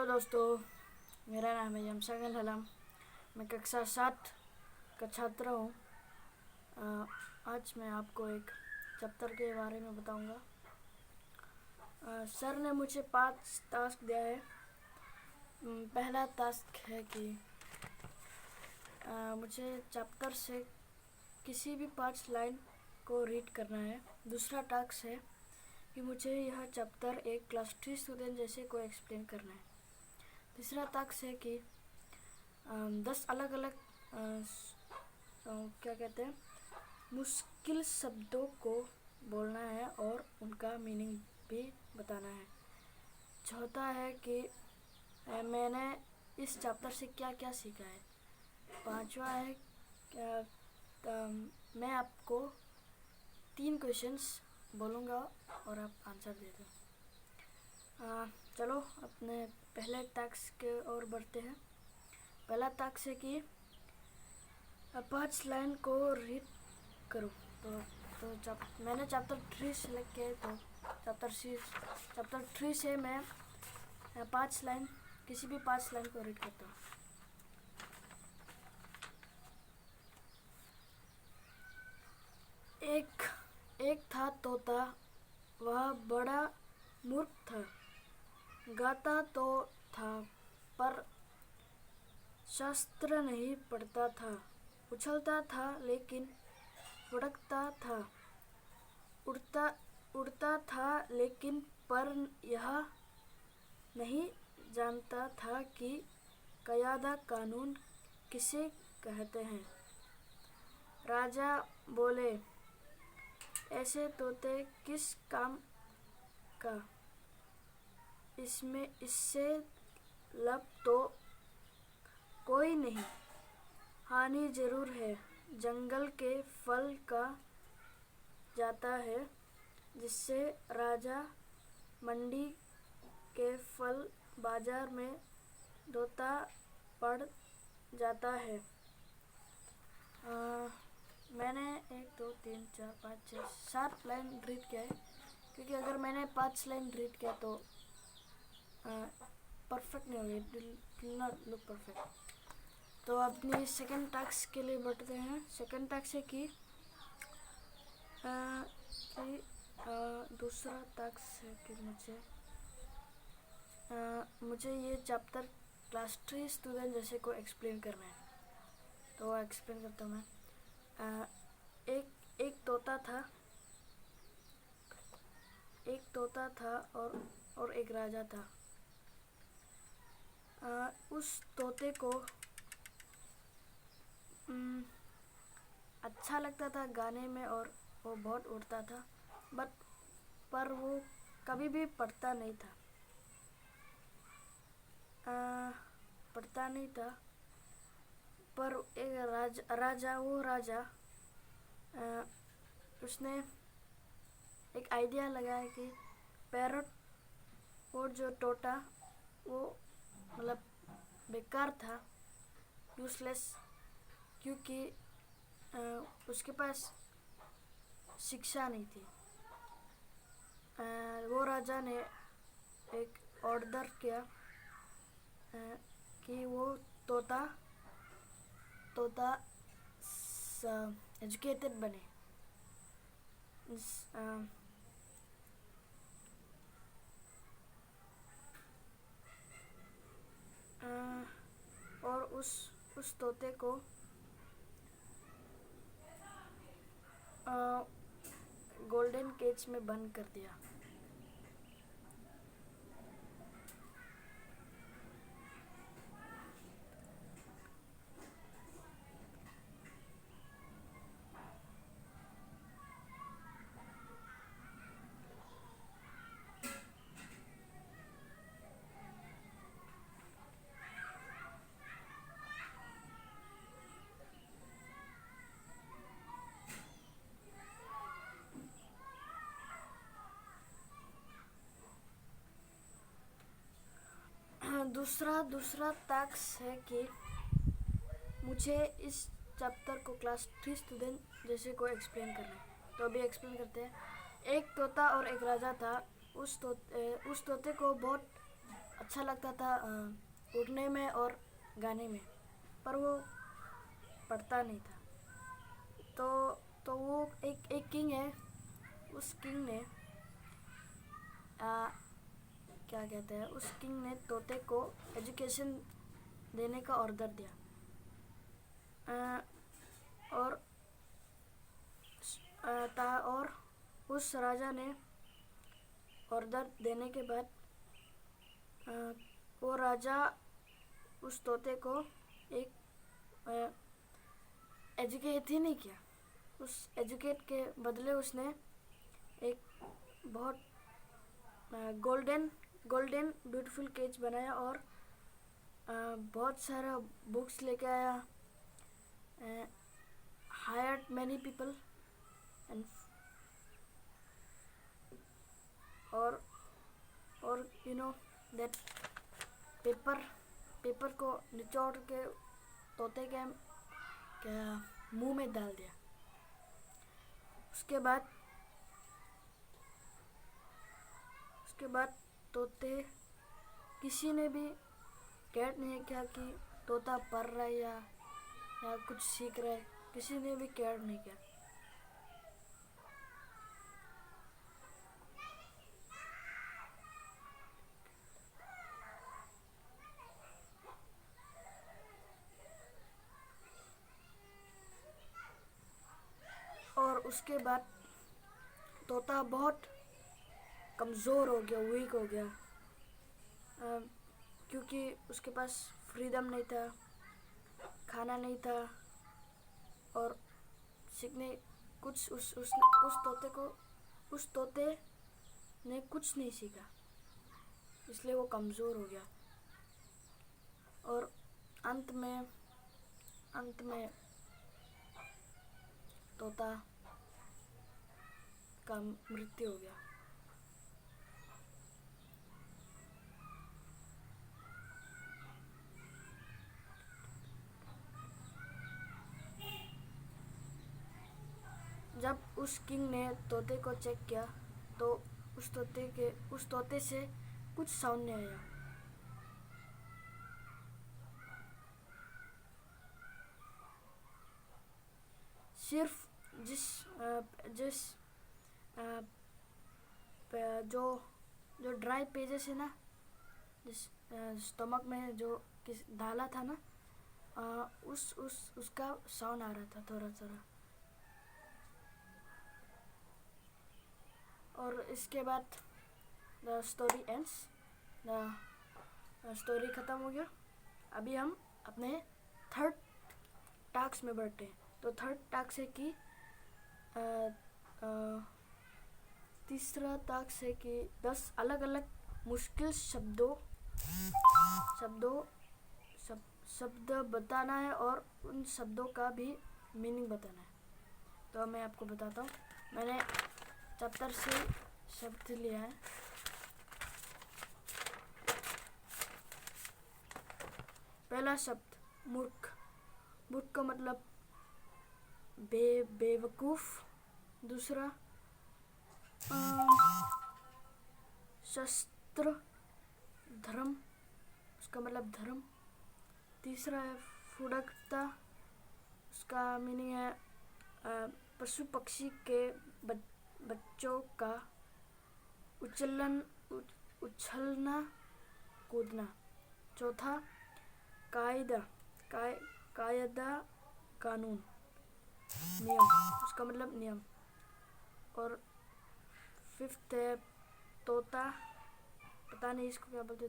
Hello दोस्तों, मेरा नाम है यमसागल हलम। मैं कक्षा 7 का छात्र हूँ। आज मैं आपको एक चैप्टर के बारे में बताऊँगा। सर ने मुझे 5 टास्क दिया है। पहला टास्क है कि मुझे चैप्टर से किसी भी 5 लाइन को रीड करना है। दूसरा टास्क है कि मुझे यह चैप्टर एक क्लास 3 स्टूडेंट जैसे को एक्सप्लेन करना है। तीसरा टास्क है कि 10 अलग अलग क्या कहते हैं मुश्किल शब्दों को बोलना है और उनका मीनिंग भी बताना है। चौथा है कि मैंने इस चैप्टर से क्या क्या सीखा है। पांचवा है मैं आपको 3 क्वेश्चंस बोलूँगा और आप आंसर दे दो। चलो अपने पहले टास्क के ओर बढ़ते हैं। पहला टास्क है कि 5 लाइन को रीड करो। मैंने चैप्टर 3 सेलेक्ट किया है, तो चैप्टर 3 से मैं 5 लाइन किसी भी 5 लाइन को रीड करता हूँ। एक था तोता, वह बड़ा मूर्ख था। गाता तो था पर शास्त्र नहीं पढ़ता था। उछलता था लेकिन फुदकता था। उड़ता था लेकिन पर यह नहीं जानता था कि कायदा कानून किसे कहते हैं। राजा बोले, ऐसे तोते किस काम का, इससे लाभ तो कोई नहीं, हानि जरूर है। जंगल के फल का जाता है, जिससे राजा मंडी के फल बाजार में धोता पड़ जाता है। मैंने 1 2 3 4 5 6 7 लाइन रीड किया है, क्योंकि अगर मैंने 5 लाइन रीड किया तो परफेक्ट नहीं होगा, it will not look perfect. तो अपनी सेकंड टास्क के लिए बढ़ते हैं। सेकंड टास्क है कि दूसरा टास्क है कि मुझे ये चैप्टर क्लास 3 स्टूडेंट जैसे को एक्सप्लेन करना है। तो एक्सप्लेन करता हूँ मैं। एक तोता था और एक राजा था। उस तोते को अच्छा लगता था गाने में और वो बहुत उड़ता था, पर वो कभी भी पढ़ता नहीं था। पर एक राजा उसने एक आइडिया लगाया कि पैरट और जो तोता वो मतलब बेकार था, यूजलेस, क्योंकि उसके पास शिक्षा नहीं थी। वो राजा ने एक ऑर्डर किया कि वो तोता एजुकेटेड बने। और उस तोते को गोल्डन केज में बंद कर दिया। दूसरा टास्क है कि मुझे इस चैप्टर को क्लास 3 स्टूडेंट जैसे को एक्सप्लेन करना है। तो अभी एक्सप्लेन करते हैं। एक तोता और एक राजा था। उस तोते को बहुत अच्छा लगता था उड़ने में और गाने में, पर वो पढ़ता नहीं था। तो वो एक किंग है, उस किंग ने क्या कहते हैं, उस किंग ने तोते को एजुकेशन देने का ऑर्डर दिया। और और उस राजा ने ऑर्डर देने के बाद वो राजा उस तोते को एक एजुकेट ही नहीं किया। उस एजुकेट के बदले उसने एक बहुत गोल्डन ब्यूटीफुल केज बनाया और बहुत सारा बुक्स लेके आया, हायर्ड मैनी पीपल एंड और यू नो दैट पेपर को निचोड़ के तोते के क्या मुंह में डाल दिया। उसके बाद तोते, किसी ने भी केयर नहीं किया कि तोता पढ़ रहा है या कुछ सीख रहा है, किसी ने भी केयर नहीं किया। और उसके बाद तोता बहुत कमज़ोर हो गया, वीक हो गया, क्योंकि उसके पास फ्रीडम नहीं था, खाना नहीं था और सीखने कुछ उस तोते ने कुछ नहीं सीखा, इसलिए वो कमज़ोर हो गया। और अंत में तोता का मृत्यु हो गया। जब उस किंग ने तोते को चेक किया तो उस तोते से कुछ साउंड नहीं आया। सिर्फ जो ड्राई पेजेस है ना, जिस स्टमक में जो डाला था ना, उसका साउंड आ रहा था थोड़ा थोड़ा। और इसके बाद the story ends, the story ख़त्म हो गया। अभी हम अपने थर्ड टास्क में बढ़ते हैं। तो थर्ड टास्क है कि तीसरा टास्क है कि 10 अलग अलग मुश्किल शब्द बताना है और उन शब्दों का भी मीनिंग बताना है। तो मैं आपको बताता हूँ, मैंने चैप्टर से शब्द लिया है। पहला शब्द मूर्ख। मूर्ख का मतलब बेवकूफ़। दूसरा शस्त्र, धर्म, उसका मतलब धर्म। तीसरा है फुड़कता, उसका मीनिंग है पशु पक्षी के बच्चों का उछलना कूदना। चौथा कायदा, कानून, नियम, उसका मतलब नियम। और फिफ्थ है तोता, पता नहीं इसको क्या बोलते,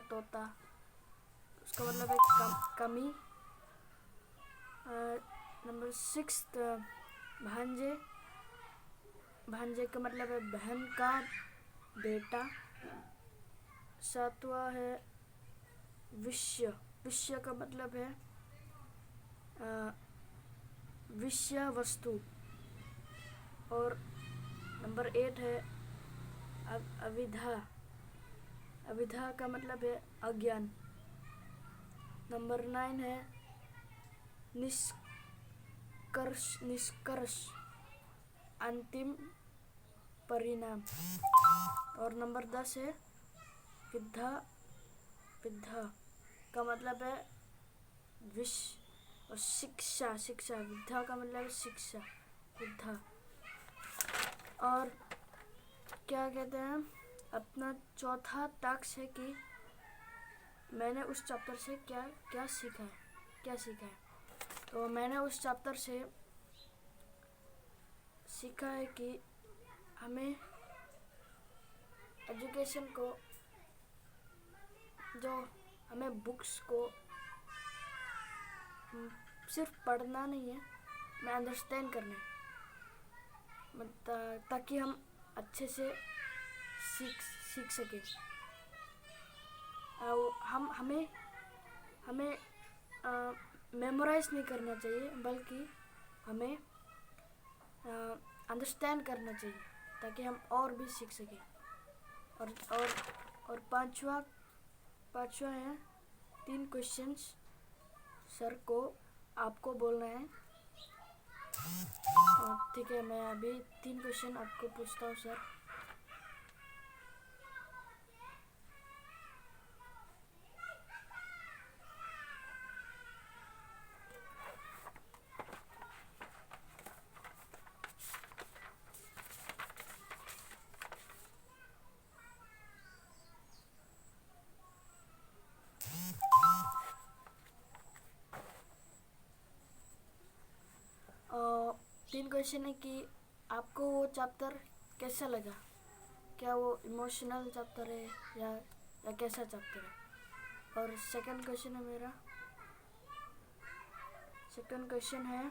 तोता, उसका मतलब है कमी। नंबर 6 भांजे का मतलब है बहन का बेटा। 7वां है विषय का मतलब है विषय वस्तु। और नंबर 8 है अविधा का मतलब है अज्ञान। नंबर 9 है निष्कर्ष, अंतिम परिणाम। और नंबर 10 है विद्या, विद्या का मतलब है विश्व, और शिक्षा, शिक्षा, विद्या का मतलब है शिक्षा, विद्या। और क्या कहते हैं, अपना चौथा टास्क है कि मैंने उस चैप्टर से क्या क्या सीखा है, क्या सीखा है। तो मैंने उस चैप्टर से सीखा है कि हमें एजुकेशन को, जो हमें बुक्स को सिर्फ पढ़ना नहीं है, मैं अंडरस्टैंड करना है, ताकि हम अच्छे से सीख सकें। हमें हमें मेमोराइज नहीं करना चाहिए, बल्कि हमें अंडरस्टैंड करना चाहिए, ताकि हम और भी सीख सकें। और पांचवा है 3 क्वेश्चंस सर को आपको बोलना है। ठीक है, मैं अभी 3 क्वेश्चन आपको पूछता हूँ सर। तीन क्वेश्चन है कि आपको वो चैप्टर कैसा लगा, क्या वो इमोशनल चैप्टर है या कैसा चैप्टर है। और सेकंड क्वेश्चन है मेरा, सेकंड क्वेश्चन है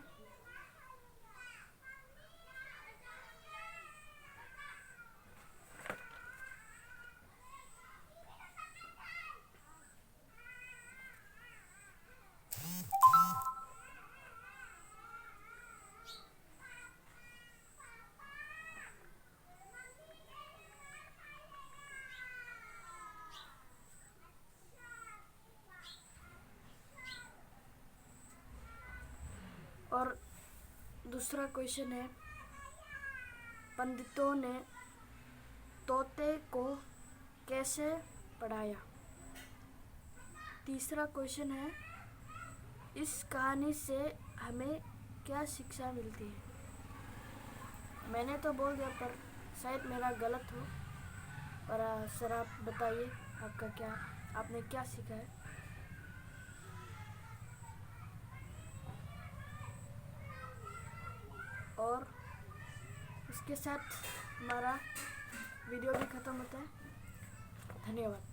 और दूसरा क्वेश्चन है पंडितों ने तोते को कैसे पढ़ाया। तीसरा क्वेश्चन है इस कहानी से हमें क्या शिक्षा मिलती है। मैंने तो बोल दिया, पर शायद मेरा गलत हो, पर सर आप बताइए आपने क्या सीखा है। और इसके साथ हमारा वीडियो भी ख़त्म होता है। धन्यवाद।